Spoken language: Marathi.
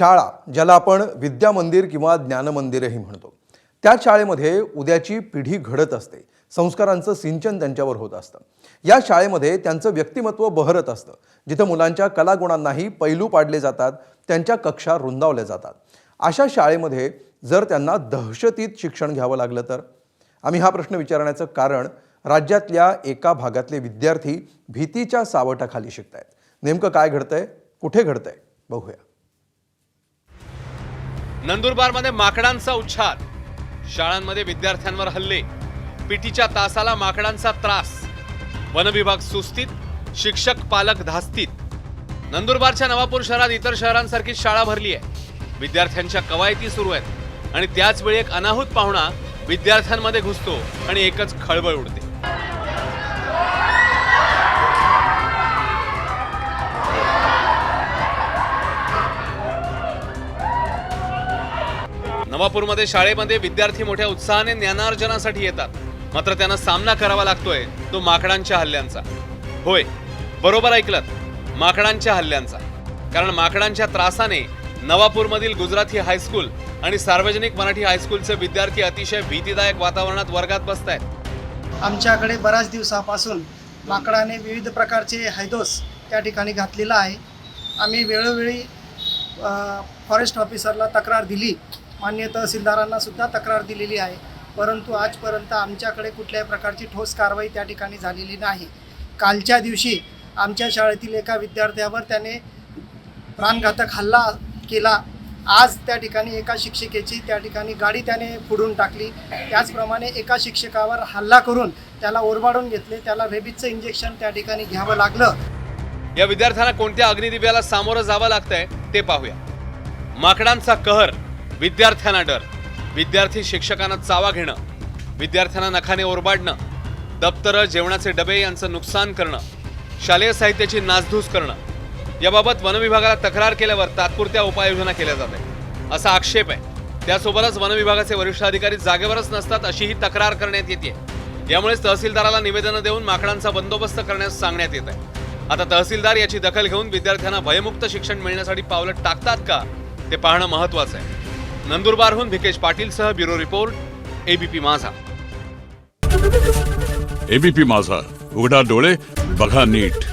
शाळा, ज्याला आपण विद्या मंदिर किंवा ज्ञान मंदिरही म्हणतो, त्या शाळेमध्ये उद्याची पिढी घडत असते. संस्कारांचं सिंचन त्यांच्यावर होत असतं. या शाळेमध्ये त्यांचं व्यक्तिमत्व बहरत असतं. जिथं मुलांच्या कलागुणांनाही पैलू पाडले जातात, त्यांच्या कक्षा रुंदावल्या जातात. अशा शाळेमध्ये जर त्यांना दहशतीत शिक्षण घ्यावं लागलं तर? आम्ही हा प्रश्न विचारण्याचं कारण राज्यातल्या एका भागातले विद्यार्थी भीतीच्या सावटाखाली शिकतायत. नेमकं काय घडतंय, कुठे घडतंय, बघूया. नंदुरबारमध्ये माकडांचा उच्छाद, शाळांमध्ये विद्यार्थ्यांवर हल्ले, पीटीच्या तासाला माकडांचा त्रास, वनविभाग सुस्थित, शिक्षक पालक धास्तीत. नंदुरबारच्या नवापूर शहरात इतर शहरांसारखी शाळा भरली आहे. विद्यार्थ्यांच्या कवायती सुरू आहेत आणि त्याच वेळी एक अनाहूत पाहुणा विद्यार्थ्यांमध्ये घुसतो आणि एकच खळबळ उडते. नवापूरमध्ये शाळेमध्ये विद्यार्थी मोठ्या उत्साहाने ज्ञानार्जनासाठी येतात. मात्र त्यांना सामना करावा लागतोय तो माकडांच्या हल्ल्यांचा. होय, बरोबर ऐकलत, माकडांच्या हल्ल्यांचा. कारण माकडांच्या त्रासाने नवापूरमधील गुजराती हायस्कूल आणि सार्वजनिक मराठी हायस्कूलचे विद्यार्थी अतिशय भीतीदायक वातावरणात वर्गात बसतायत. आमच्याकडे बऱ्याच दिवसापासून माकडाने विविध प्रकारचे हैदोस त्या ठिकाणी घातलेला आहे. आम्ही वेळोवेळी फॉरेस्ट ऑफिसरला तक्रार दिली, माननीय तहसीलदारांना सुद्धा तक्रार दिलेली आहे. परंतु आजपर्यंत आमच्याकडे कुठल्याही प्रकारची ठोस कारवाई त्या ठिकाणी झालेली नाही. कालच्या दिवशी आमच्या शाळेतील एका विद्यार्थ्यावर त्याने प्राणघातक हल्ला केला. आज त्या ठिकाणी एका शिक्षिकेची त्या ठिकाणी गाडी त्याने फोडून टाकली. त्याचप्रमाणे एका शिक्षकावर हल्ला करून त्याला ओरबाडून घेतले. त्याला रेबीजचं इंजेक्शन त्या ठिकाणी घ्यावं लागलं. या विद्यार्थ्यांना कोणत्या अग्निदिव्याला सामोरं जावं लागतंय ते पाहूया. माकडांचा कहर, विद्यार्थ्यांना डर, विद्यार्थी शिक्षकांना चावा घेणं, विद्यार्थ्यांना नखाने ओरबाडणं, दप्तरं, जेवणाचे डबे यांचं नुकसान करणं, शालेय साहित्याची नासधूस करणं. याबाबत वनविभागाला तक्रार केल्यावर तात्पुरत्या उपाययोजना केल्या जातात असा आक्षेप आहे. त्यासोबतच वनविभागाचे वरिष्ठ अधिकारी जागेवरच नसतात अशीही तक्रार करण्यात येते. यामुळेच तहसीलदाराला निवेदनं देऊन माकडांचा बंदोबस्त करण्यास सांगण्यात येत आहे. आता तहसीलदार याची दखल घेऊन विद्यार्थ्यांना भयमुक्त शिक्षण मिळण्यासाठी पावलं टाकतात का ते पाहणं महत्त्वाचं आहे. नंदुरबारहून भिकेश पाटीलसह ब्युरो रिपोर्ट, एबीपी माझा. एबीपी माझा, उघडा डोळे बघा नीट.